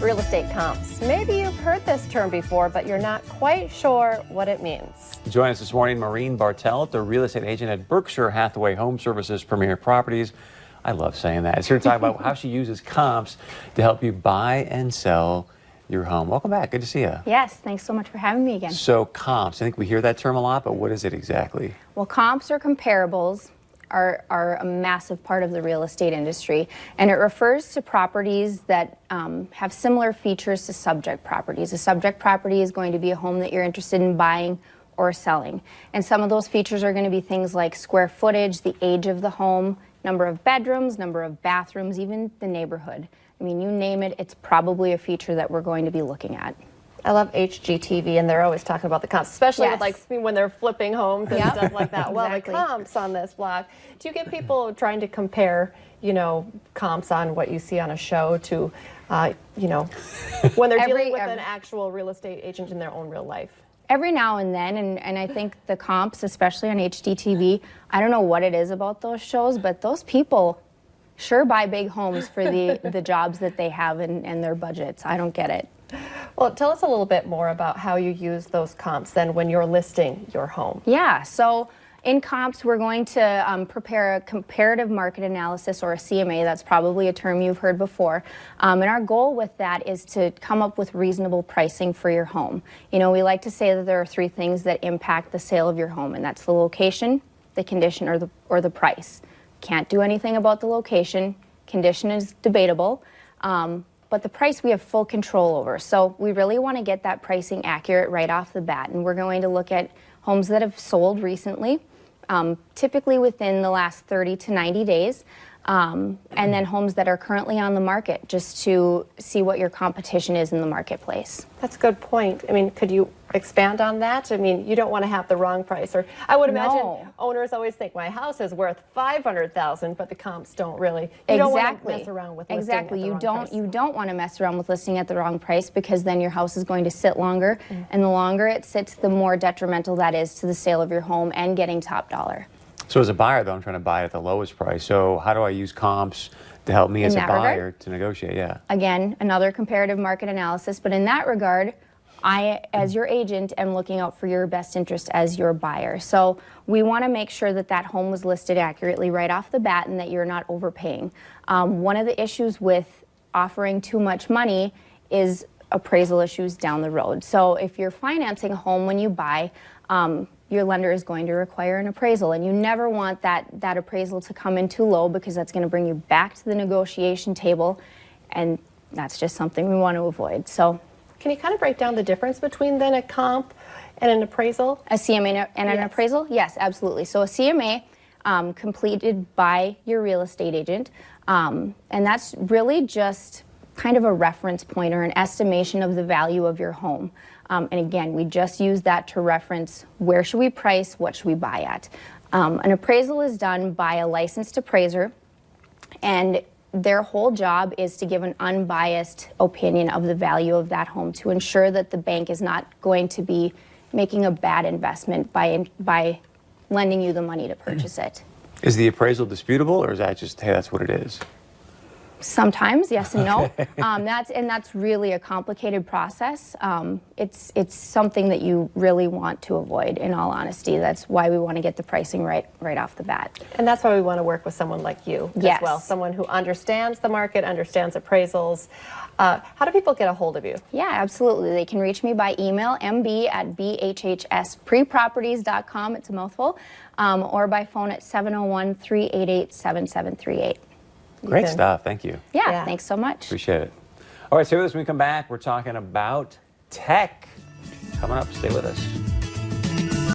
Real estate comps. Maybe you've heard this term before, but you're not quite sure what it means. Join us this morning, Maureen Bartelt, the real estate agent at Berkshire Hathaway HomeServices Premier Properties. I love saying that. It's here to talk about how she uses comps to help you buy and sell your home. Welcome back. Good to see you. Yes, thanks so much for having me again. So comps, I think we hear that term a lot, but what is it exactly? Well, comps or comparables are a massive part of the real estate industry, and it refers to properties that have similar features to subject properties. A subject property is going to be a home that you're interested in buying or selling, and some of those features are going to be things like square footage, the age of the home, number of bedrooms, number of bathrooms, even the neighborhood. I mean, you name it, it's probably a feature that we're going to be looking at. I love HGTV, and they're always talking about the comps, especially Yes. with like when they're flipping homes and Yep. stuff like that. Well, Exactly. the comps on this block. Do you get people trying to compare, comps on what you see on a show to, when they're dealing with an actual real estate agent in their own real life? Every now and then, and I think the comps, especially on HGTV, I don't know what it is about those shows, but those people sure buy big homes for the jobs that they have and their budgets. I don't get it. Well, tell us a little bit more about how you use those comps then when you're listing your home. Yeah, so in comps, we're going to prepare a comparative market analysis, or a CMA. That's probably a term you've heard before. And our goal with that is to come up with reasonable pricing for your home. We like to say that there are three things that impact the sale of your home, and that's the location, the condition, or the price. Can't do anything about the location. Condition is debatable. But the price we have full control over. So we really want to get that pricing accurate right off the bat. And we're going to look at homes that have sold recently, typically within the last 30 to 90 days, and then homes that are currently on the market, just to see what your competition is in the marketplace. That's a good point. I mean, could you expand on that? I mean, you don't want to have the wrong price. Or I would imagine owners always think my house is worth $500,000, but the comps don't really. You don't want to mess around with listing at the wrong price. You don't want to mess around with listing at the wrong price, because then your house is going to sit longer, and the longer it sits, the more detrimental that is to the sale of your home and getting top dollar. So as a buyer, though, I'm trying to buy it at the lowest price. So how do I use comps to help me as a buyer to negotiate? Yeah. Again, another comparative market analysis, but in that regard, I, as your agent, am looking out for your best interest as your buyer. So we want to make sure that that home was listed accurately right off the bat and that you're not overpaying. One of the issues with offering too much money is appraisal issues down the road. So if you're financing a home when you buy, your lender is going to require an appraisal, and you never want that appraisal to come in too low, because that's going to bring you back to the negotiation table, and that's just something we want to avoid. So, can you kind of break down the difference between then a comp and an appraisal? A CMA and an appraisal? Yes, absolutely. So a CMA completed by your real estate agent, and that's really just kind of a reference point or an estimation of the value of your home. And again, we just use that to reference where should we price, what should we buy at. An appraisal is done by a licensed appraiser, and their whole job is to give an unbiased opinion of the value of that home, to ensure that the bank is not going to be making a bad investment by lending you the money to purchase it. Is the appraisal disputable, or is that just, hey, that's what it is? Sometimes, yes and no. That's really a complicated process. It's something that you really want to avoid, in all honesty. That's why we want to get the pricing right off the bat. And that's why we want to work with someone like you as well, someone who understands the market, understands appraisals. How do people get a hold of you? Yeah, absolutely. They can reach me by email, mb@bhhspreproperties.com, it's a mouthful, or by phone at 701-388-7738. Great stuff. Thank you. Yeah, thanks so much. Appreciate it. All right, stay with us when we come back. We're talking about tech. Coming up, stay with us.